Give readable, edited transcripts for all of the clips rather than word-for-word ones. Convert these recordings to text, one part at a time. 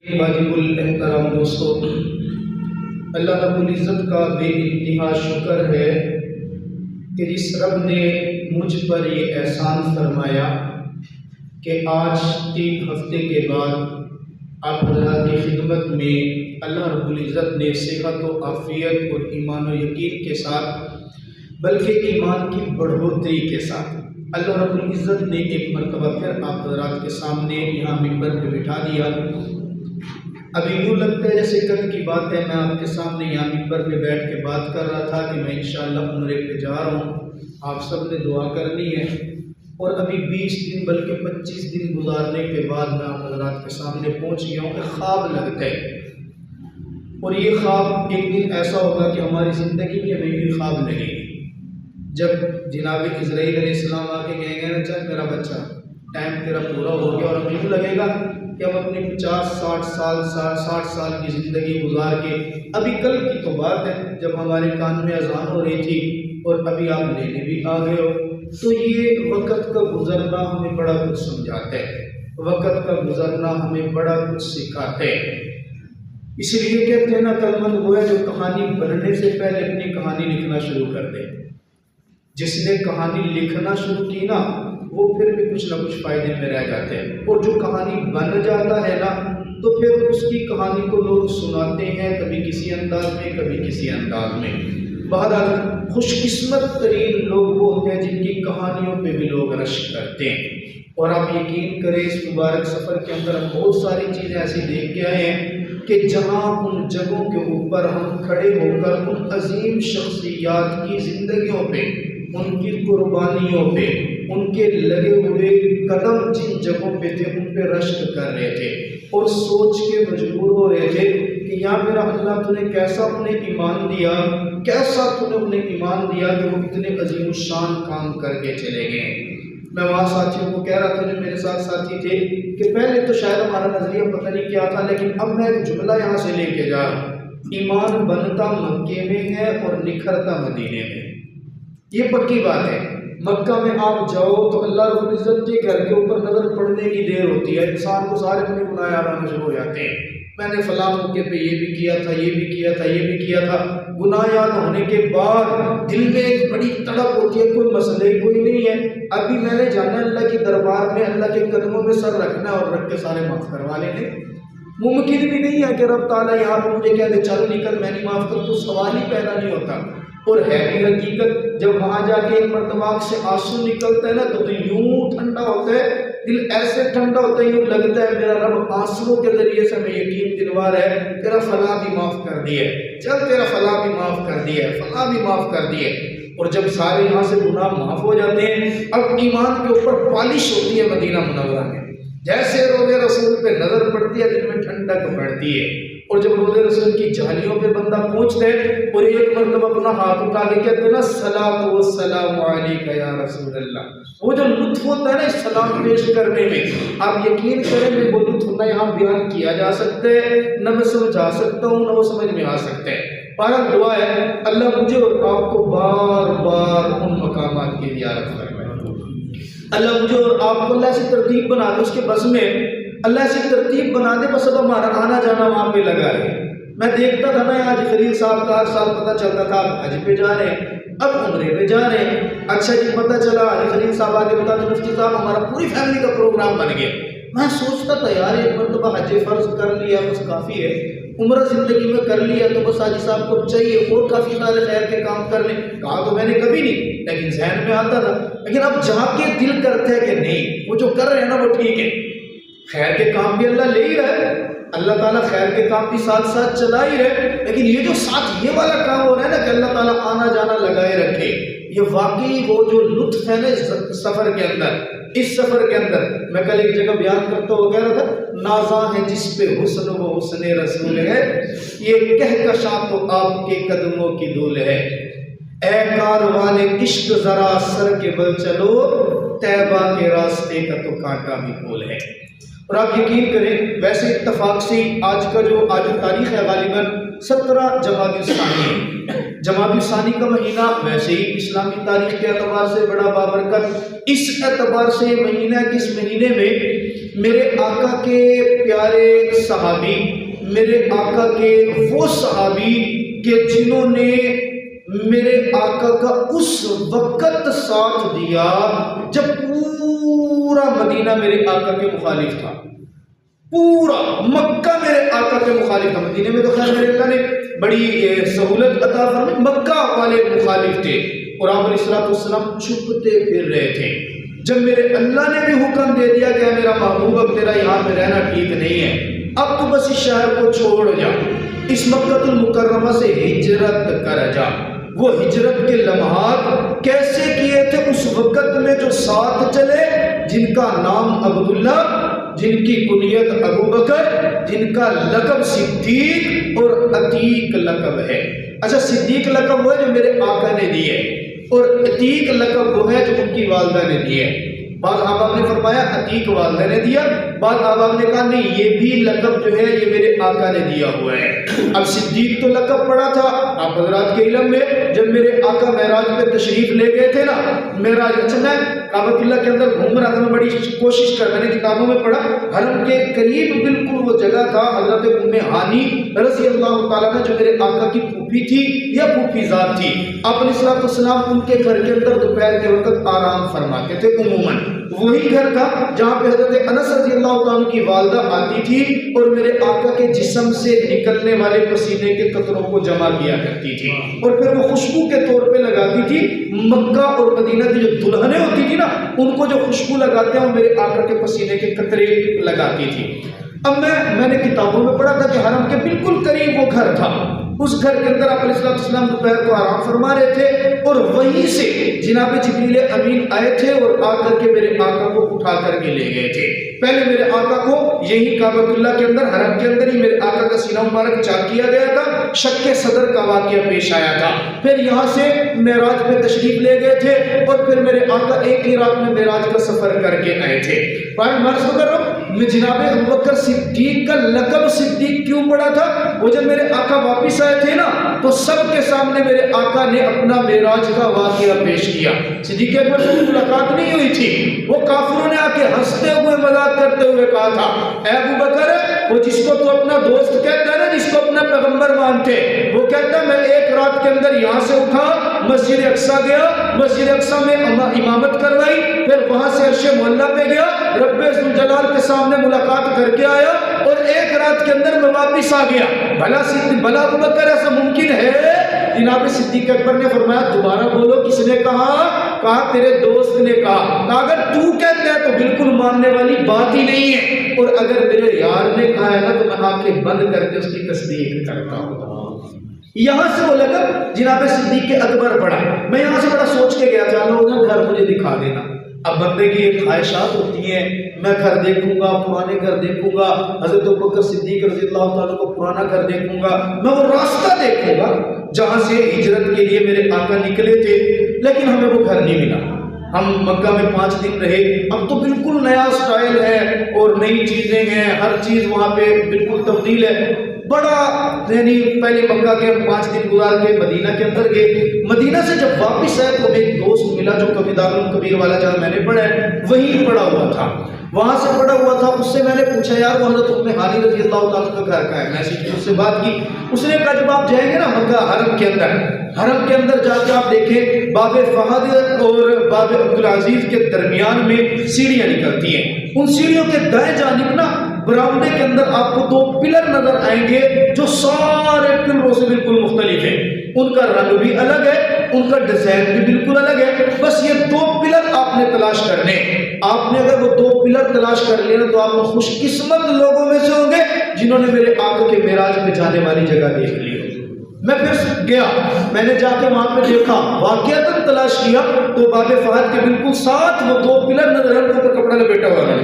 واجب الاحترام دوستو، اللہ رب العزت کا بے انتہا شکر ہے کہ جس رب نے مجھ پر یہ احسان فرمایا کہ آج 3 ہفتے کے بعد آپ حضرات کی خدمت میں اللہ رب العزت نے صحت و عافیت اور ایمان و یقین کے ساتھ بلکہ ایمان کی بڑھوتری کے ساتھ اللہ رب العزت نے ایک مرتبہ پھر آپ حضرات کے سامنے یہاں منبر پہ بٹھا دیا۔ ابھی یوں لگتا ہے جیسے کل کی بات ہے، میں آپ کے سامنے یہاں منبر پہ بیٹھ کے بات کر رہا تھا کہ میں انشاءاللہ عمرے پہ جا رہا ہوں، آپ سب نے دعا کرنی ہے، اور ابھی 20 دن بلکہ 25 دن گزارنے کے بعد میں آپ حضرات کے سامنے پہنچ گیا ہوں کہ خواب لگتا ہے، اور یہ خواب ایک دن ایسا ہوگا کہ ہماری زندگی کے میں بھی خواب لگے گی۔ جب جناب اسرائیل علیہ السلام آ کے کہیں گے نا چل میرا بچہ ٹائم تیرا پورا ہو گیا، اور ہمیں یوں لگے گا کہ ہم اپنے 50-60 سال کی زندگی گزار کے، ابھی کل کی تو بات ہے جب ہمارے کان میں اذان ہو رہی تھی اور ابھی آپ لینے بھی آ گئے ہو، تو یہ وقت کا گزرنا ہمیں بڑا کچھ سمجھاتا ہے، وقت کا گزرنا ہمیں بڑا کچھ سکھاتا ہے۔ اس لیے کہتے ہیں نا عقلمند وہ ہے جو کہانی بننے سے پہلے اپنی کہانی لکھنا شروع کر دے۔ جس نے کہانی لکھنا شروع کی نا وہ پھر بھی کچھ نہ کچھ فائدے میں رہ جاتے ہیں، اور جو کہانی بن جاتا ہے نا تو پھر اس کی کہانی کو لوگ سناتے ہیں، کبھی کسی انداز میں کبھی کسی انداز میں۔ بہرحال خوش قسمت ترین لوگ وہ ہوتے ہیں جن کی کہانیوں پہ بھی لوگ رشک کرتے ہیں، اور آپ یقین کریں اس مبارک سفر کے اندر ہم بہت ساری چیزیں ایسی دیکھ کے آئے ہیں کہ جہاں ان جگہوں کے اوپر ہم کھڑے ہو کر ان عظیم شخصیات کی زندگیوں پہ، ان کی قربانیوں پہ، ان کے لگے ہوئے قدم جن جگہوں پہ تھے ان پہ رشک کر رہے تھے، اور سوچ کے مجبور ہو رہے تھے کہ یا میرا اللہ تو نے کیسا انہیں ایمان دیا، کیسا تو نے انہیں ایمان دیا کہ وہ اتنے عظیم الشان کام کر کے چلے گئے۔ میں وہاں ساتھیوں کو کہہ رہا تھا جو میرے ساتھ ساتھی تھے کہ پہلے تو شاید ہمارا نظریہ پتہ نہیں کیا تھا، لیکن اب میں ایک جملہ یہاں سے لے کے جا رہا ہوں، ایمان بنتا مکے میں ہے اور نکھرتا مدینے میں۔ یہ پکی بات ہے، مکہ میں آپ جاؤ تو اللہ رب العزت کے گھر کے اوپر نظر پڑنے کی دیر ہوتی ہے، انسان کو سارے اپنے گناہ یاد آنا شروع ہو جاتے ہیں، میں نے فلاں موقع پہ یہ بھی کیا تھا، یہ بھی کیا تھا، یہ بھی کیا تھا۔ گناہ یاد ہونے کے بعد دل میں ایک بڑی تڑپ ہوتی ہے، کوئی مسئلہ کوئی نہیں ہے، ابھی میں نے جانا ہے اللہ کے دربار میں، اللہ کے قدموں میں سر رکھنا ہے اور رکھ کے سارے معاف کروا لینے۔ ممکن بھی نہیں ہے کہ رب تعالیٰ یہاں پہ مجھے کہہ دے چلو نکل میں نہیں معاف کر، تو سوال ہی پیدا نہیں ہوتا۔ اور ہے بھی حقیقت، جب وہاں جا کے ایک مرتبہ آنکھ سے آنسو نکلتا ہے نا تو یوں ٹھنڈا ہوتا ہے، دل ایسے ٹھنڈا ہوتا ہے، یوں لگتا ہے میرا رب آنسوؤں کے ذریعے سے ہمیں یقین دلوا رہا ہے تیرا فلاں بھی معاف کر دیے، چل تیرا فلاں بھی معاف کر دیے، فلاں بھی معاف کر دیے۔ اور جب سارے یہاں سے گناہ معاف ہو جاتے ہیں، اب ایمان کے اوپر پالش ہوتی ہے مدینہ منورہ میں، جیسے روضے رسول پہ نظر پڑتی ہے دل میں ٹھنڈک بڑھتی ہے، اور جب روضے رسول کی جھالیوں پہ بندہ پہنچتا ہے اور ایک مرتبہ اپنا ہاتھ اٹھا کے کہتے ہیں نا الصلاۃ والسلام علیک یا رسول اللہ، وہ جو لطف ہوتا ہے نا اس سلام پیش کرنے میں، آپ یقین کریں میں وہ لطف نہ یہاں بیان کیا جا سکتا ہے، نہ میں سمجھا سکتا ہوں، نہ وہ سمجھ میں آ سکتا ہے۔ بہرحال دعا ہے اللہ مجھے اور آپ کو بار بار ان مقامات کی زیارت فرمائے، اللہ مجھے اور آپ کو اللہ ایسی ترتیب بنا دے، اس کے بس میں اللہ ایسی ترتیب بنا دے بس اب ہمارا آنا جانا وہاں پہ لگا رہے۔ میں دیکھتا تھا نا حاجی خلیل صاحب کا ہر سال پتہ چلتا تھا اب حج پہ جا رہے ہیں، اب عمرے پہ جا رہے ہیں، اچھا جی پتہ چلا حاجی خلیل صاحب آگے بتا دیں مفتی صاحب ہمارا پوری فیملی کا پروگرام بن گیا۔ میں سوچتا تھا یار ایک مرتبہ حج فرض کر لیا بس کافی ہے، عمرہ زندگی میں کر لیا تو بس حاجی صاحب کو چاہیے اور کافی سارے خیر کے کام کر لیں، کہا تو میں نے کبھی نہیں، لیکن ذہن میں آتا تھا، لیکن اب جا کے دل کرتا ہے کہ نہیں وہ جو کر رہے ہیں نا وہ ٹھیک ہے، خیر کے کام بھی اللہ لے ہی رہا ہے، اللہ تعالیٰ خیر کے کام بھی ساتھ ساتھ چلا ہی رہے، لیکن یہ جو ساتھ یہ والا کام ہو رہا ہے نا کہ اللہ تعالیٰ آنا جانا لگائے رکھے، یہ واقعی وہ جو لطف ہے نا اس سفر کے اندر، اس سفر کے اندر میں کل ایک جگہ بیان کرتا ہوں کہہ رہا تھا نازاں ہے جس پہ حسن و حسن رسول ہے، یہ کہکشاں تو آپ کے قدموں کی دھول ہے، اے کاروان عشق ذرا سر کے بل چلو، طیبہ کے راستے کا تو کانٹا بھی کھول ہے۔ اور آپ یقین کریں ویسے اتفاق سے آج تاریخ ہے غالباً 17 جمادی الثانی ہے۔ جمادی الثانی کا مہینہ ویسے ہی اسلامی تاریخ کے اعتبار سے بڑا بابرکت اس اعتبار سے مہینہ ہے کہ اس مہینے میں میرے آقا کے پیارے صحابی، میرے آقا کے وہ صحابی کہ جنہوں نے میرے آقا کا اس وقت ساتھ دیا جب پورا مدینہ میرے آقا کے مخالف تھا، پورا مکہ میرے آقا کے مخالف تھا۔ مدینے میں تو خیر میرے اللہ نے بڑی سہولت عطا فرمائی، مکہ والے مخالف تھے اور آپ علیہ السلام چھپتے پھر رہے تھے۔ جب میرے اللہ نے بھی حکم دے دیا کہ میرا محبوب اب تیرا یہاں میں رہنا ٹھیک نہیں ہے، اب تو بس اس شہر کو چھوڑ جا، اس مکہ المکرمہ سے ہجرت کر جا۔ وہ ہجرت کے لمحات کیسے کیے تھے اس وقت میں جو ساتھ چلے، جن کا نام عبداللہ، جن کی کنیت ابو بکر، جن کا لقب صدیق اور عتیق لقب ہے۔ اچھا صدیق لقب وہ ہے جو میرے آقا نے دیے اور عتیق لقب وہ ہے جو ان کی والدہ نے دیے۔ بعض احباب نے فرمایا عتیق والدہ نے دیا، بعض احباب نے کہا نہیں یہ بھی لقب جو ہے یہ میرے آقا نے دیا ہوا ہے۔ اب صدیق تو لقب پڑا تھا آپ حضرات کے علم میں، جب میرے آقا معراج پہ تشریف لے گئے تھے نا، معراج، اچھا میں کعبۃ اللہ کے اندر گھوم رہا تھا، میں بڑی کوشش کر، میں نے کتابوں میں پڑھا حرم کے قریب بالکل وہ جگہ تھا حضرت ام ہانی رضی اللہ تعالیٰ عنہ جو میرے آقا کی پھوپھی تھی یا پھوپھی ذات تھی، آپ علیہ السلام ان کے گھر کے اندر دوپہر کے وقت آرام فرماتے تھے۔ عموماً وہی گھر تھا جہاں پہ حضرت انس رضی اللہ تعالیٰ کی والدہ آتی تھی اور میرے آقا کے جسم سے نکلنے والے پسینے کے قطروں کو جمع کیا کرتی تھی اور پھر وہ خوشبو کے طور پہ لگاتی تھی۔ مکہ اور مدینہ کی جو دلہنیں ہوتی تھی نا، ان کو جو خوشبو لگاتے ہیں وہ میرے آقا کے پسینے کے قطرے لگاتی تھی۔ اب میں نے کتابوں میں پڑھا تھا کہ حرم کے بالکل قریب وہ گھر تھا، اس گھر کے اندر آپ علیہ السلام دوپہر کو آرام فرما رہے تھے اور وہیں سے جناب جبریل امین آئے تھے اور آ کر کے میرے آقا کو اٹھا کر کے لے گئے تھے۔ پہلے میرے آقا کو یہی کعبۃ اللہ کے اندر حرم کے اندر ہی میرے آقا کا سینہ مبارک چاک کیا گیا تھا، شق صدر کا واقعہ پیش آیا تھا، پھر یہاں سے معراج پہ تشریف لے گئے تھے اور پھر میرے آقا ایک ہی رات میں معراج کا سفر کر کے آئے تھے۔ میں عرض کر رہا ہوں میں جناب ابوبکر صدیق کا لقب صدیق کیوں پڑا تھا؟ وہ جب میرے آقا واپس آئے تھے نا تو سب کے سامنے میرے آقا نے اپنا معراج کا واقعہ پیش کیا۔ صدیق اکبر سے ملاقات نہیں ہوئی تھی، وہ کافروں نے آ کے ہنستے ہوئے مذاق کرتے ہوئے کہا تھا اے ابوبکر، وہ جس کو تو اپنا دوست کہتا ہے نا، جس کو اپنا پیغمبر مانتے، وہ کہتا ہے میں ایک رات کے اندر یہاں سے اٹھا مسجد اقصیٰ گیا، مسجد اقصیٰ میں امامت کروائی، پھر وہاں سے عرش معلیٰ پہ گیا، رب ذوالجلال کے سامنے ملاقات کر کے آیا اور ایک رات کے اندر میں واپس آ گیا۔ بھلا ابوبکر ایسا ممکن ہے؟ جناب صدیق اکبر نے فرمایا دوبارہ بولو، کس نے کہا تیرے دوست نے کہا اگر تو کہتا ہے تو بالکل ماننے والی بات ہی نہیں ہے، اور اگر میرے یار نے کہا ہے نا تو میں آنکھیں بند کر کے اس کی تصدیق کرتا ہوں۔ یہاں سے وہ لقب جناب صدیق اکبر پڑا۔ میں یہاں سے بڑا سوچ کے گیا تھا لوگوں گھر مجھے دکھا دینا۔ اب بندے کی ایک خواہشات ہوتی ہیں، میں گھر دیکھوں گا، پرانے گھر دیکھوں گا، حضرت ابوبکر صدیق رضی اللہ تعالیٰ کو پرانا گھر دیکھوں گا، میں وہ راستہ دیکھوں گا جہاں سے ہجرت کے لیے میرے آقا نکلے تھے، لیکن ہمیں وہ گھر نہیں ملا۔ ہم مکہ میں 5 دن رہے، اب تو بالکل نیا سٹائل ہے اور نئی چیزیں ہیں، ہر چیز وہاں پہ بالکل تبدیل ہے۔ بڑا یعنی پہلے مکہ کے 5 دن گزار کے مدینہ کے اندر گئے۔ مدینہ سے جب واپس آئے تو ایک دوست ملا جو کبھی دارالکبیر والا جہاں میں نے پڑھا ہے وہیں پڑھا ہوا تھا، وہاں سے پڑھا ہوا تھا۔ اس سے میں نے پوچھا یار وہ حضرت ام ہانی رضی اللہ تعالیٰ کا گھر کا ہے، میں اس سے بات کی، اس نے کہا جب آپ جائیں گے نا مکہ حرم کے اندر جا کے آپ دیکھیں باب فہد اور باب عبدالعزیز کے درمیان میں سیڑھیاں نکلتی ہیں، ان سیڑھیوں کے دائیں جانب نا برآمدے کے اندر آپ کو 2 پلر نظر آئیں گے جو سارے پلروں سے بالکل مختلف ہیں، ان کا رنگ بھی الگ ہے، ان کا ڈیزائن بھی بالکل الگ ہے، بس یہ 2 پلر آپ نے تلاش کرنے۔ آپ نے اگر وہ 2 پلر تلاش کر لیے تو آپ خوش قسمت لوگوں میں سے ہوں گے جنہوں نے میرے آقا کے معراج پہ جانے والی جگہ دیکھ لی۔ میں پھر گیا، میں نے جا کے وہاں پہ دیکھا، واقعتاً تلاش کیا تو باب فہد کے بالکل ساتھ وہ 2 پلر نظر آئے، اوپر کپڑا لپیٹا ہوا ہے،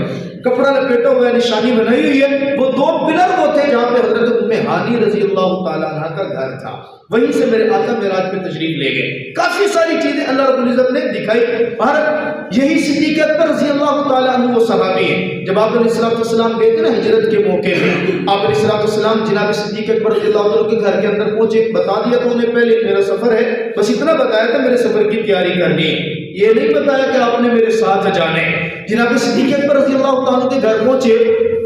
کپڑا لپیٹا ہوا ہے، نشانی بنائی ہوئی ہے، وہ 2 پلر وہ تھے جہاں پہ حضرت ام ہانی رضی اللہ تعالیٰ عنہ کا گھر تھا، وہیں سے میرے آقا معراج پہ تشریف لے گئے۔ کافی ساری چیزیں اللہ رب العزت نے دکھائی۔ یہی صدیق اکبر رضی اللہ تعالیٰ عنہ وہ صحابی ہیں، جب آپ علیہ السلام گئے تھے نا ہجرت کے موقع میں، آپ علیہ السلام جناب صدیق اکبر رضی اللہ عنہ کے گھر کے اندر پہنچے، بتا دیا تو انہیں پہلے میرا سفر ہے، بس اتنا بتایا تھا میرے سفر کی تیاری کرنی ہے، یہ نہیں بتایا کہ آپ نے میرے ساتھ جانے۔ جناب صدیق اکبر رضی اللہ تعالیٰ کے گھر پہنچے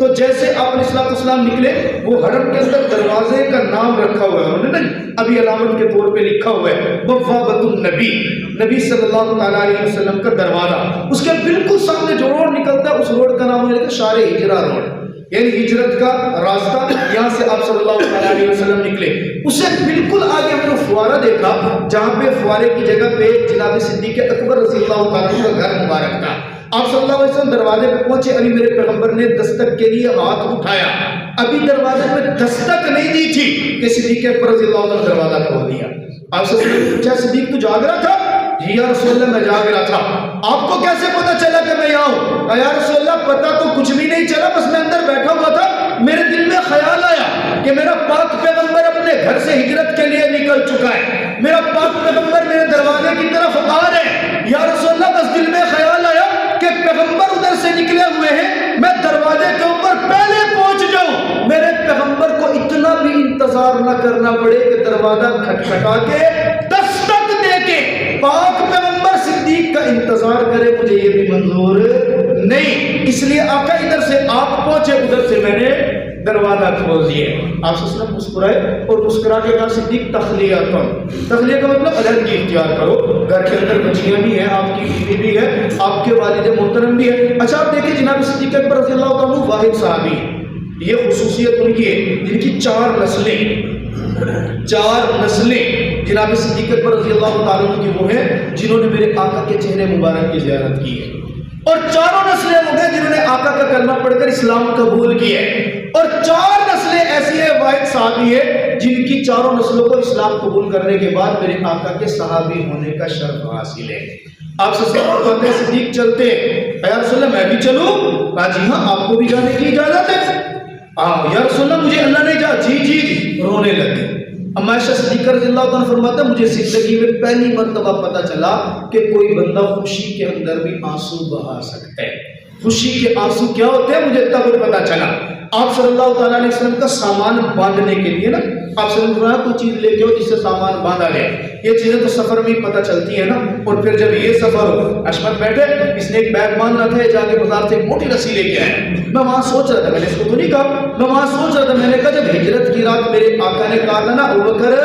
تو جیسے آپ علیہ السلام نکلے، وہ حرم کے اندر دروازے کا نام رکھا ہوا ہے، انہوں نے ابھی علامت کے طور پہ لکھا ہوا ہے بوابۃ النبی، نبی صلی اللہ تعالیٰ علیہ وسلم کا دروازہ، اس کے بالکل سامنے جو روڈ نکلتا ہے اس روڈ کا نام ہے شارع ہجرہ روڈ، یعنی ہجرت کا راستہ، یہاں سے آپ صلی اللہ تعالیٰ علیہ وسلم نکلے، اس سے بالکل آگے ہم نے فوارہ دیکھا، جہاں پہ فوارے کی جگہ پہ جناب صدیق اکبر رضی اللہ تعالیٰ کا گھر مبارک تھا۔ آپ صلی اللہ علیہ وسلم دروازے پہ پہنچے، ابھی میرے پیغمبر نے دستک کے لیے ہاتھ اٹھایا، ابھی دروازے پہ دستک نہیں دی تھی کہ صدیق اکبر رضی اللہ عنہ دروازہ کھول دیا۔ آپ سے پوچھا صدیق تو جاگ رہا تھا؟ جی یا رسول اللہ میں جاگ رہا تھا۔ آپ کو کیسے پتا چلا کہ میں یہاں ہوں؟ یا رسول اللہ پتا تو کچھ بھی نہیں چلا، بس میں اندر بیٹھا ہوا تھا، میرے دل میں خیال آیا کہ میرا پاک پیغمبر اپنے گھر سے ہجرت کے لیے نکل چکا ہے، میرا پاک پیغمبر میرے دروازے کی طرف آ رہے ہیں، یا رسول اللہ بس دل میں خیال آیا کہ پیغمبر ادھر سے نکلے ہوئے ہیں، میں دروازے کے اوپر پہلے پہنچ جاؤں، میرے پیغمبر کو اتنا بھی انتظار نہ کرنا پڑے کہ دروازہ کھٹکھٹا کے دستک دے کے پاک پیغمبر صدیق کا انتظار کرے، مجھے یہ بھی منظور نہیں، اس لیے آقا ادھر سے آپ پہنچے، ادھر سے میں نے دروازہ کھول دیے۔ آپ صلی اللہ علیہ وسلم مسکرائے اور مسکرا کے کہا صدیق تخلیہ کا مطلب علیحدگی اختیار کرو، گھر کے اندر بچیاں بھی ہیں، آپ کی بیوی بھی ہے، آپ کے والد محترم بھی ہے۔ اچھا آپ دیکھیں جناب صدیق اکبر رضی اللہ تعالیٰ عنہ واحد صحابی، یہ خصوصیت ان کی ہے جن کی چار نسلیں جناب صدیق اکبر رضی اللہ تعالیٰ عنہ کی وہ ہیں جنہوں نے میرے آقا کے چہرے مبارک کی زیارت کی ہے، اور چاروں نسلیں وہ ہیں جنہوں نے آقا کا کلمہ پڑھ کر اسلام قبول کیا ہے، اور چار نسلیں ایسی ہیں واحد صحابی ہے جن کی چاروں نسلوں کو اسلام قبول کرنے کے بعد میرے آقا کے صحابی ہونے کا شرف حاصل ہے۔ آپ سے کہتے ہیں صدیق چلتے ہیں، یا رسول اللہ میں بھی چلوں؟ کہا جی ہاں آپ کو بھی جانے کی اجازت ہے۔ یا رسول اللہ مجھے اللہ نے کہا جی رونے لگے۔ اما عائشہ صدیقہ رضی اللہ عنہ فرماتا ہے مجھے زندگی میں پہلی مرتبہ پتا چلا کہ کوئی بندہ خوشی کے اندر بھی آنسو بہا سکتا ہے، خوشی کے آنسو کیا ہوتے ہیں مجھے تب پتا چلا۔ آپ صلی اللہ تعالیٰ علیہ وسلم کا سامان باندھنے کے لیے نا، آپ صلی اللہ علیہ وسلم کوئی چیز لے کے ہو جس سے سامان باندھا جائے، یہ چیزیں تو سفر میں ہی پتہ چلتی ہیں نا، اور پھر جب یہ سفر ہو، عصمت بیٹھے اس نے ایک بیگ باندھنا تھا، جا کے بازار سے ایک موٹی رسی لے کے آئے، میں وہاں سوچ رہا تھا، میں نے اس کو تو نہیں کہا، میں وہاں سوچ رہا تھا، میں نے کہا جب ہجرت کی رات میرے آقا نے کہا تھا نا ابوبکر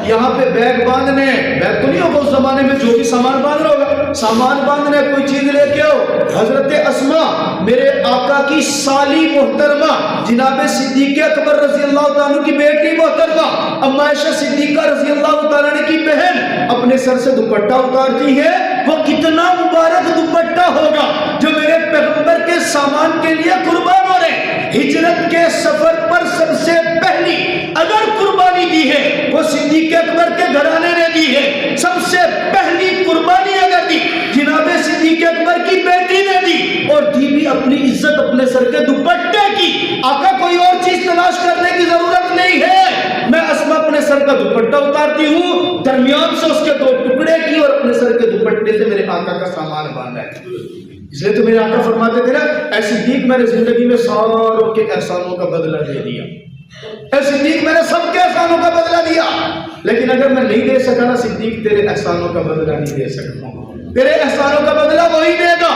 یہاں پہ بیگ باندھنے، بیگ تو نہیں ہوگا اس زمانے میں جو بھی سامان باندھ رہا ہوگا، سامان باندھنے کوئی چیز لے کے آؤ۔ حضرت اسما میرے آقا کی سالی محترمہ جناب صدیق اکبر رضی اللہ تعالیٰ کی بیٹی محترمہ اما عائشہ صدیقہ رضی اللہ تعالیٰ کی بہن اپنے سر سے دوپٹہ اتارتی ہے، وہ کتنا مبارک دوپٹہ ہوگا جو میرے پیغمبر کے سامان کے لیے قربان ہو رہے۔ ہجرت کے سفر پر سب سے پہلی اگر قربانی دی ہے وہ صدیق اکبر کے گھرانے نے دی ہے، سب سے پہلی قربانی اگر دی جناب صدیق اکبر کی بیٹی نے دی، اور دی بھی اپنی عزت اپنے سر کے دوپٹے کی۔ آقا کوئی اور چیز تلاش کرنے کی ضرورت نہیں ہے، میں اسما اپنے سر کا دوپٹہ اتارتی ہوں، درمیان سے اس کے دو ٹکڑے کی اور اپنے سر کے دوپٹے سے میرے آقا کا سامان باندھا ہے۔ اس لیے تو میرے آقا فرماتے تھے نا اے صدیق میں نے زندگی میں ساروں کے احسانوں کا بدلہ دے دیا، اے صدیق میں نے سب کے احسانوں کا بدلہ دیا، لیکن اگر میں نہیں دے سکا نا صدیق تیرے احسانوں کا بدلہ نہیں دے سکتا، تیرے احسانوں کا بدلہ وہی دے گا۔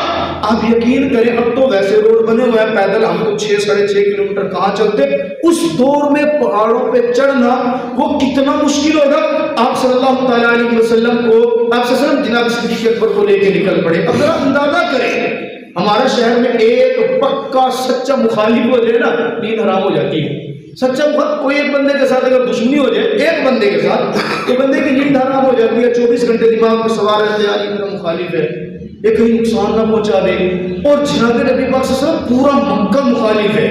آپ یقین کریں اب تو ویسے روڈ بنے ہوئے ہیں، پیدل ہم تو 6-6.5 کلومیٹر کہاں چلتے، اس دور میں پہاڑوں پہ چڑھنا وہ کتنا مشکل ہوگا۔ آپ صلی اللہ تعالیٰ علیہ وسلم کو آپ صلی اللہ علیہ وسلم جناب صدیق اکبر کو لے کے نکل پڑے۔ اب ذرا اندازہ کریں ہمارا شہر میں ایک پکا سچا مخالف ہو جائے نا نیند حرام ہو جاتی ہے۔ سچا مخالف کوئی ایک بندے کے ساتھ اگر دشمنی ہو جائے ایک بندے کے ساتھ تو بندے کی نیند حرام ہو جاتی ہے، 24 گھنٹے دماغ میں سوال رہتے ہیں یہ میرا مخالف ہے، یہ کہیں نقصان نہ پہنچا دے۔ اور جناب نبی پاک صلی اللہ علیہ وسلم پورا مکہ مخالف ہے،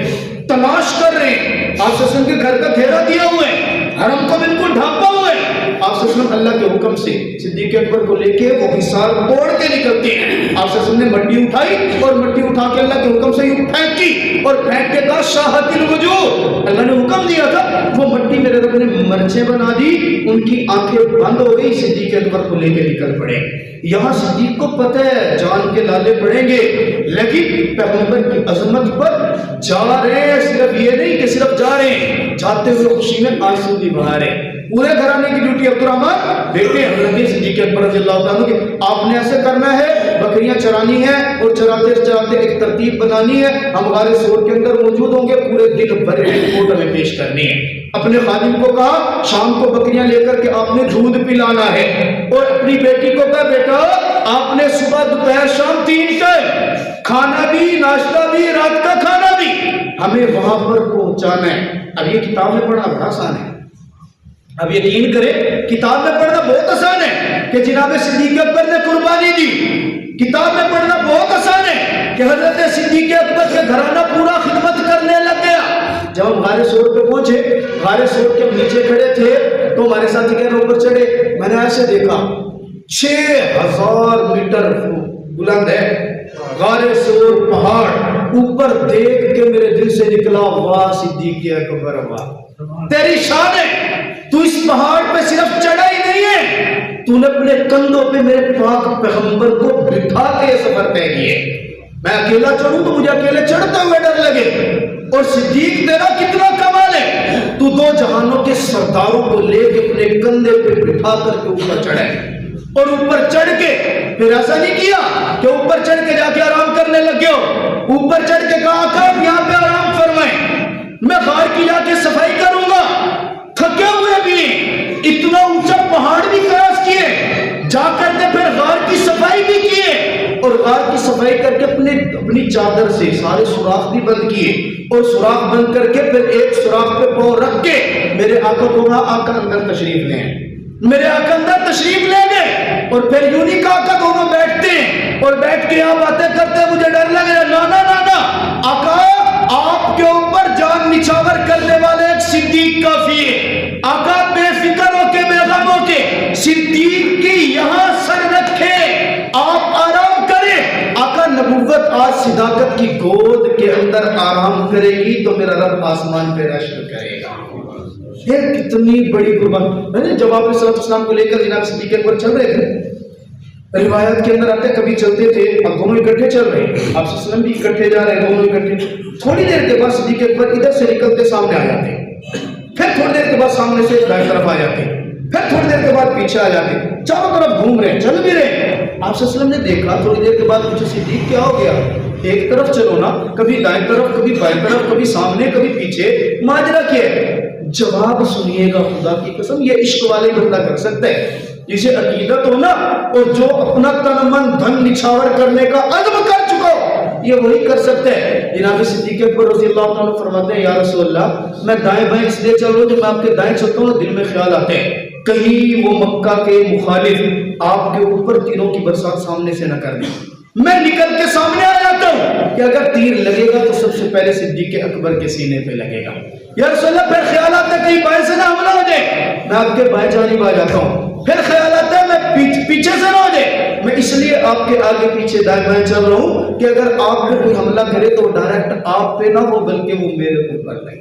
تلاش کر رہے ہیں، آپ صلی اللہ علیہ وسلم کے گھر کا گھیرا دیا ہوا ہے، حرم کو بالکل ڈھانپا ہوا ہے۔ آپ صلی اللہ علیہ وسلم اللہ کے حکم سے صدیق اکبر کو لے کے وہ حصار توڑ کے نکلتے ہیں۔ آپ صلی اللہ علیہ وسلم نے مٹی اٹھائی اور مٹی اٹھا کے اللہ کے حکم سے یوں پھینکی اور پھینک کے کہا شاہد الوجوہ، اللہ نے حکم دیا تھا وہ مٹی میرے رب نے مرچیں بنا دی، ان کی آنکھیں بند ہو گئی، صدیق اکبر کو لے کے نکل پڑے۔ یہاں صدیق کو پتہ ہے جان کے لالے پڑیں گے، لیکن پیغمبر کی عظمت پر جا رہے ہیں۔ صرف یہ نہیں کہ صرف جا رہے ہیں، جاتے ہوئے خوشی میں آنسو بھی بہا رہے ہیں۔ پورے گھرانے کی ڈیوٹی عبدالرحمن بیٹے حضرت صدیق اکبر رضی اللہ تعالیٰ کہ آپ نے ایسے کرنا ہے، بکریاں چرانی ہیں اور چراتے چراتے ایک ترتیب بنانی ہے، ہم غار ثور کے اندر موجود ہوں گے، پورے دن بھر کی رپورٹ ہمیں پیش کرنی ہے۔ اپنے خادم کو کہا شام کو بکریاں لے کر کے آپ نے دودھ پلانا ہے، اور اپنی بیٹی کو کہا بیٹا آپ نے صبح دوپہر شام 3 ٹائم کھانا بھی، ناشتہ بھی، رات کا کھانا بھی ہمیں وہاں پر پہنچانا ہے۔ اب یہ کتاب میں پڑھنا بڑا آسان ہے، اب یقین کرے کتاب میں پڑھنا بہت آسان ہے کہ جناب صدیق اکبر نے قربانی دی، کتاب میں پڑھنا بہت آسان ہے کہ حضرت صدیق اکبر کا گھرانہ پورا خدمت کرنے لگ گیا۔ جب ہم غار ثور پہ پہنچے، غار ثور کے نیچے کھڑے تھے تو ہمارے ساتھی کہہ رہے اوپر چڑھے، میں نے ایسے دیکھا 6000 میٹر بلند ہے غار ثور پہاڑ، اوپر دیکھ کے میرے دل سے نکلا واہ صدیق اکبر واہ، تیری شان ہے، تو اس پہاڑ پہ صرف چڑھا ہی نہیں ہے، تو نے اپنے کندھوں پہ میرے پاک پیغمبر کو بٹھا کے سفر طے کیے۔ میں اکیلا چڑھوں تو مجھے اکیلے چڑھتے ہوئے ڈر لگے، اور صدیق تیرا کتنا کمال ہے، تو 2 جہانوں کے سرداروں کو لے کے اپنے کندھے پہ بٹھا کر کے اوپر چڑھے، اور اوپر چڑھ کے پھر ایسا نہیں کیا کہ اوپر چڑھ کے جا کے آرام کرنے لگے ہو، اوپر چڑھ کے کہا کہ آپ یہاں پہ آرام فرمائیں، میں غار کی جا کے صفائی کروں گا، تھکے ہوئے بھی اتنا اونچا پہاڑ بھی کراس کیے، جا کر کے پھر غار کی صفائی بھی کیے، اور غار کی صفائی کر کے اپنی چادر سے سارے سوراخ بھی بند کیے، اور سوراخ بند کر کے پھر ایک سوراخ پہ پاؤں رکھ کے میرے آقا کو کہا آقا اندر تشریف لیں، میرے آقا اندر تشریف لے گئے، اور پھر یوں نہیں کہا کہ دونوں بیٹھتے ہیں اور بیٹھ کے یہاں باتیں کرتے مجھے ڈر لگ رہا، نا نا نا، آقا آپ کے اوپر جان نچھاور کرنے والے ایک صدیق کافی ہے، آقا بے فکر ہو کے بے غم ہو کے صدیق کی یہاں سر رکھے، آپ آرام کریں، آقا نبوت آج صداقت کی گود کے اندر آرام کرے گی تو میرا رب آسمان پہ رشک کرے گا۔ یہ کتنی بڑی قربانی، جب آپ صلی اللہ علیہ وسلم کو لے کر جناب صدیق اکبر چل رہے تھے، روایت کے اندر آتے کبھی چلتے تھے اب دونوں اکٹھے چل رہے ہیں، آپ صلی اللہ علیہ وسلم بھی اکٹھے جا رہے ہیں، دونوں اکٹھے، تھوڑی دیر کے بعد صدیق اکبر ادھر سے نکلتے سامنے آ جاتے، پھر تھوڑی دیر کے بعد سامنے سے دائیں طرف آ جاتے، پھر تھوڑی دیر کے بعد پیچھے آ جاتے، چاروں طرف گھوم رہے ہیں، چل بھی رہے ہیں۔ آپ صلی اللہ علیہ وسلم نے دیکھا تھوڑی دیر کے بعد پوچھا صدیق کیا ہو گیا، ایک طرف چلو نا، کبھی دائیں طرف کبھی بائیں طرف کبھی سامنے کبھی پیچھے، ماجرا کیا ہے؟ جواب سنیے گا خدا کی قسم، یہ عشق والے بندہ کر سکتا ہے جسے عقیدت ہو نا، اور جو اپنا تن من دھن نچھاور کرنے کا عزم کر چکا ہو، یہ وہی کر سکتا ہے۔ جناب صدیق اکبر رضی اللہ عنہ فرماتے ہیں یا رسول اللہ میں دائیں بائیں اس لیے چل رہا ہوں جب میں آپ کے دائیں چلتا ہوں دل میں خیال آتے ہیں کہیں وہ مکہ کے مخالف آپ کے اوپر تیروں کی برسات سامنے سے نہ کر دیں، میں نکل کے سامنے آ جاتا ہوں کہ اگر تیر لگے گا تو سب سے پہلے صدیق اکبر کے سینے پہ لگے گا، یا رسول اللہ پھر خیال آتا ہے کہیں بائیں سے نہ حملہ ہو جائے، میں آپ کے بائیں جانب آ جاتا ہوں، پھر خیال آتا ہے میں پیچھے سے نہ ہو جائے، میں اس لیے آپ کے آگے پیچھے دائیں بائیں چل رہا ہوں کہ اگر آپ پہ کوئی حملہ کرے تو ڈائریکٹ آپ پہ نہ ہو بلکہ وہ میرے اوپر لگے۔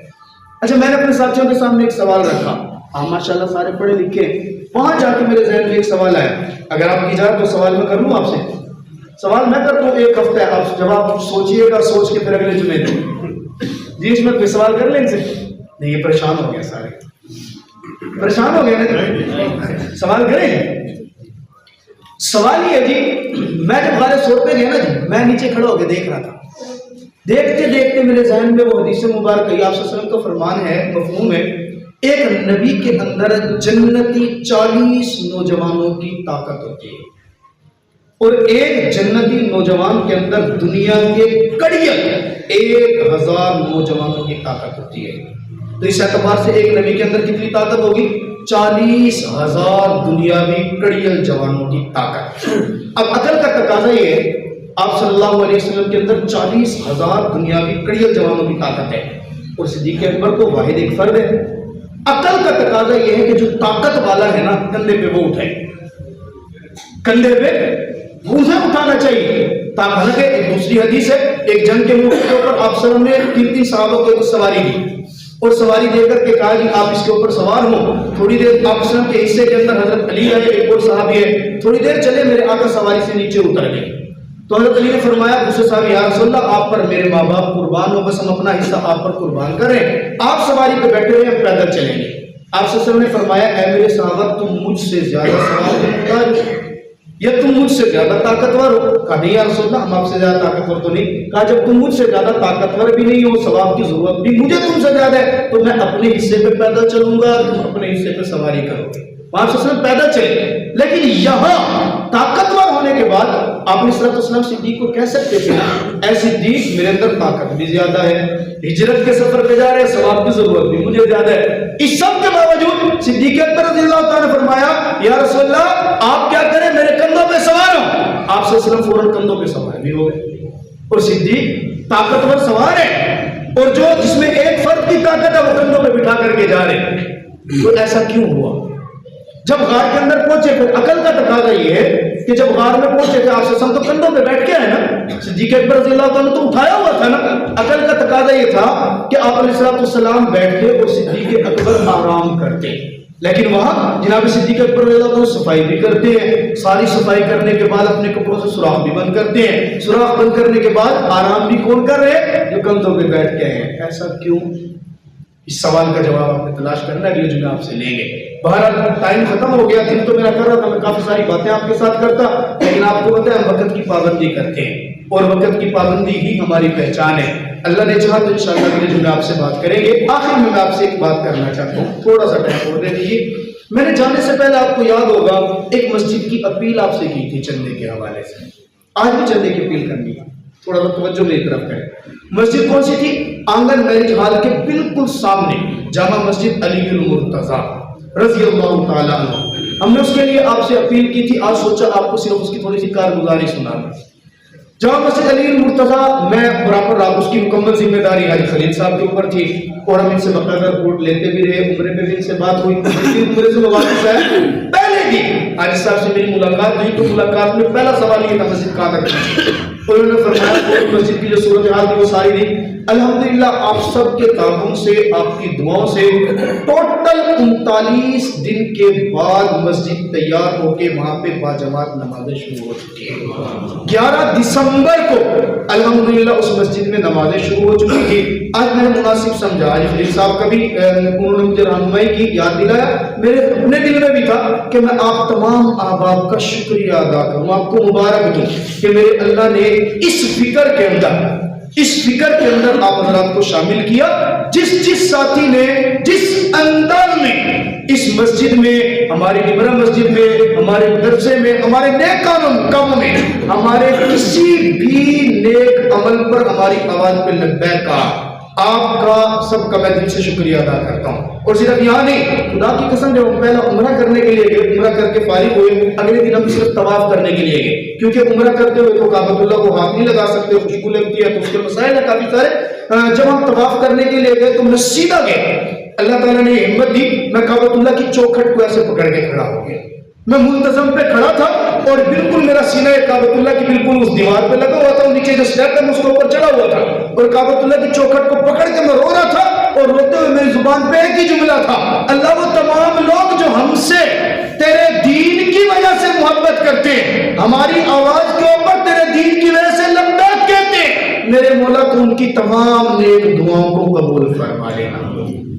اچھا میں نے اپنے ساتھیوں کے سامنے ایک سوال رکھا، آپ ماشاءاللہ سارے پڑھے لکھے، وہاں جا کے میرے ذہن میں ایک سوال آیا، اگر آپ کی اجازت تو سوال میں کر لوں آپ سے، سوال میں کرتا ہوں، ایک ہفتہ ہے آپ جواب سوچئے گا، سوچ کے پھر اگلے جمعے دیں۔ جی اس میں کوئی سوال کر لیں ان سے؟ نہیں یہ پریشان ہو گیا، سارے پریشان ہو گئے نا، سوال کریں؟ سوال یہ ہے جی، میں جب غار ثور پہ گیا نا جی، میں نیچے کھڑا ہو کے دیکھ رہا تھا، دیکھتے دیکھتے میرے ذہن میں وہ حدیث مبارک ہے، آپ صلی اللہ علیہ وسلم کا فرمان ہے، مفہوم ہے، ایک نبی کے اندر جنتی 40 نوجوانوں کی طاقت ہوتی ہے، اور ایک جنتی نوجوان کے اندر دنیا کے کڑیل 1000 نوجوانوں کی طاقت ہوتی ہے، تو اس اعتبار سے ایک نبی کے اندر کتنی طاقت ہوگی؟ 40,000 دنیاوی کڑیل جوانوں کی طاقت۔ اب عقل کا تقاضا یہ ہے، آپ صلی اللہ علیہ وسلم کے اندر 40,000 دنیاوی کڑیل جوانوں کی طاقت ہے، اور صدیق اکبر تو واحد ایک فرد ہے۔ عقل کا تقاضا یہ ہے کہ جو طاقت والا ہے نا کندھے پہ وہ اٹھائے، کندھے پہ اسے اٹھانا چاہیے، حالانکہ ایک دوسری حدیث ہے، ایک جنگ کے موقع کے اوپر آپ صلی اللہ علیہ وسلم نے 3 صحابوں کو سواری دی، اور سواری دے کر کے کہا کہ آپ اس کے اوپر سوار ہوں. تھوڑی دیر آپ وسلم کے حصے کے اندر حضرت علی آئے، ایک اور صحابی ہے، تھوڑی دیر چلے میرے آقا سواری سے نیچے اتر گئے. تو حضرت علی نے فرمایا دوسرے صحابی یا رسول اللہ آپ پر میرے ماں باپ قربان ہو، بس ہم اپنا حصہ آپ پر قربان کریں، آپ سواری پہ بیٹھے رہے، ہم پیدل چلیں گے. آپ صلی اللہ علیہ وسلم نے فرمایا اے میرے صحابہ تم مجھ سے زیادہ سوال کے محتاج ہو یا تم مجھ سے زیادہ طاقتور ہو؟ کہا نہیں یا رسول اللہ ہم آپ سے زیادہ طاقتور تو نہیں. کہا جب تم مجھ سے زیادہ طاقتور بھی نہیں ہو، ثواب کی ضرورت بھی مجھے تم سے زیادہ ہے، تو میں اپنے حصے پہ پیدل چلوں گا، تم اپنے حصے پہ سواری کرو گے. وہاں سے صرف پیدل چلے. لیکن یہاں طاقتور ہونے کے بعد آپ نے صلی اللہ علیہ وسلم صدیق کو کہہ سکتے تھے اے صدیق میرے اندر طاقت بھی زیادہ ہے، ہجرت کے سفر پہ جا رہے ہیں، ثواب کی ضرورت بھی مجھے زیادہ ہے. اس سب کے باوجود صدیق اکبر رضی اللہ تعالیٰ نے فرمایا یا رسول اللہ آپ کیا کریں میرے کندھوں پہ سوار ہو. آپ صلی اللہ علیہ وسلم فوراً کندھوں پہ سوار بھی ہو گئے. اور صدیق طاقتور سوار ہے، اور جو جس میں ایک فرد کی طاقت ہے وہ کندھوں پہ بٹھا کر کے جا رہے ہیں. تو ایسا کیوں ہوا؟ جب غار کے اندر پہنچے، پھر عقل کا تقاضا یہ ہے کہ جب غار میں پہنچے تھے آپ سے تو کندھوں پہ بیٹھ کے آئے نا، صدیق اکبر رضی اللہ تعالیٰ تو اٹھایا ہوا تھا نا. عقل کا تقاضا یہ تھا کہ آپ علیہ السلام بیٹھتے اور صدیق اکبر آرام کرتے. لیکن وہاں جناب صدیق اکبر رضی اللہ تعالیٰ صفائی بھی کرتے ہیں، ساری صفائی کرنے کے بعد اپنے کپڑوں سے سوراخ بھی بند کرتے ہیں. سوراخ بند کرنے کے بعد آرام بھی کون کر رہے ہیں؟ جو کندھوں پہ بیٹھ کے ہیں. ایسا کیوں؟ اس سوال کا جواب آپ نے تلاش کرنا ہے، اگلے جمعے آپ سے لیں گے. بہرحال ٹائم ختم ہو گیا، دن تو میرا کر رہا تھا، میں کافی ساری باتیں آپ کے ساتھ کرتا، لیکن آپ کو پتہ ہے ہم وقت کی پابندی کرتے ہیں اور وقت کی پابندی ہی ہماری پہچان ہے. اللہ نے چاہا تو انشاءاللہ اگلے جمعے آپ سے بات کریں گے. آخر میں آپ سے ایک بات کرنا چاہتا ہوں، تھوڑا سا ٹائم اور دے دیجیے. میں نے جانے سے پہلے آپ کو یاد ہوگا ایک مسجد کی اپیل آپ سے کی تھی چندے کے حوالے سے. آج بھی چندے کی اپیل کرنی ہے، تھوڑا سا توجہ میری طرف کریں. مسجد کون سی تھی؟ آنگن میرج ہال کے بالکل سامنے جامع مسجد علی المرتضیٰ رضی اللہ تعالیٰ عنہ. ہم نے اس کے لیے آپ سے اپیل کی تھی، آج سوچا آپ کو صرف اس کی تھوڑی سی کارگزاری سنا دیں. جامع مسجد علی المرتضیٰ میں برابر رات اس کی مکمل ذمہ داری حاجی خلیل صاحب کے اوپر تھی، اور ہم ان سے باقاعدہ رپورٹ لیتے بھی رہے. عمرے پہ بھی ان سے بات ہوئی، عمرے سے واپس آئے پہلے دن حاجی صاحب سے میری ملاقات ہوئی. تو ملاقات میں پہلا سوال یہ تھا مسجد کہاں تک؟ انہوں نے فرمایا مسجد کی جو صورتحال تھی وہ ساری تھی الحمدللہ آپ سب کے تعاون سے، آپ کی دعاؤں سے ٹوٹل 39 دن کے بعد مسجد تیار ہو کے وہاں پہ باجماعت نمازیں شروع ہو چکی ہیں. 11 دسمبر کو الحمدللہ اس مسجد میں نمازیں شروع ہو چکی تھی. آج میں نے مناسب سمجھا، آج خلیل صاحب کا بھی انہوں نے مجھے رہنمائی کی، یاد دلایا. میرے اپنے دل میں بھی تھا کہ میں آپ تمام احباب کا شکریہ ادا کروں، آپ کو مبارک دوں کہ میرے اللہ نے اس فکر کے اندر آپ حضرات کو شامل کیا. جس ساتھی نے جس انداز میں اس مسجد میں، ہماری نمرہ مسجد میں، ہمارے مدرسے میں، ہمارے نیک کاموں میں، ہمارے کسی بھی نیک عمل پر ہماری آواز پہ لبیک کہا، آپ کا سب کا میں دل سے شکریہ ادا کرتا ہوں. اور صرف یہاں نہیں، خدا کی قسم جب ہم پہلا عمرہ کرنے کے لیے گئے، عمرہ کر کے فارغ ہوئے، اگلے دن ہم صرف طواف کرنے کے لیے گئے، کیونکہ عمرہ کرتے ہوئے تو کعبۃ اللہ کو ہاتھ نہیں لگا سکتے، خوشبو لگتی ہے تو اس کے مسائل ہیں کافی سارے. جب ہم طواف کرنے کے لیے گئے تو میں سیدھا گیا، اللہ تعالیٰ نے ہمت دی، میں کعبۃ اللہ کی چوکھٹ کو ایسے پکڑ کے کھڑا ہو گیا. میں ملتزم پہ کھڑا تھا اور بالکل میرا سینہ کعبۃ اللہ کی بالکل اس دیوار پہ لگا ہوا تھا، نیچے جو سٹیپ ہے اس کے اوپر چڑھا ہوا تھا، اور کعبۃ اللہ کی چوکھٹ کو پکڑ کے میں رو رہا تھا، اور روتے ہوئے میری زبان پہ ایک ہی جملہ تھا، اللہ وہ تمام لوگ جو ہم سے تیرے دین کی وجہ سے محبت کرتے ہیں، ہماری آواز کے اوپر تیرے دین کی وجہ سے لبیک کہتے ہیں، میرے مولا تو ان کی تمام نیک دعاؤں کو قبول فرما لینا.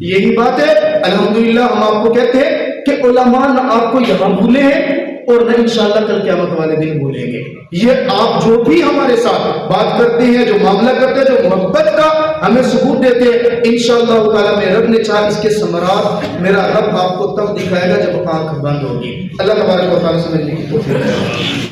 یہی بات ہے الحمدللہ. ہم آپ کو کہتے ہیں کہ علماء نہ آپ کو یہاں بھولے ہیں اور نہ انشاءاللہ کل قیامت والے دن بھولیں گے. یہ آپ جو بھی ہمارے ساتھ بات کرتے ہیں، جو معاملہ کرتے ہیں، جو محبت کا ہمیں ثبوت دیتے ہیں، انشاءاللہ تعالیٰ میرے رب نے چاہا اس کے ثمرات میرا رب آپ کو تب دکھائے گا جب آنکھ بند ہوگی. اللہ تبارک و تعالیٰ سمجھنے کی توفیق دے.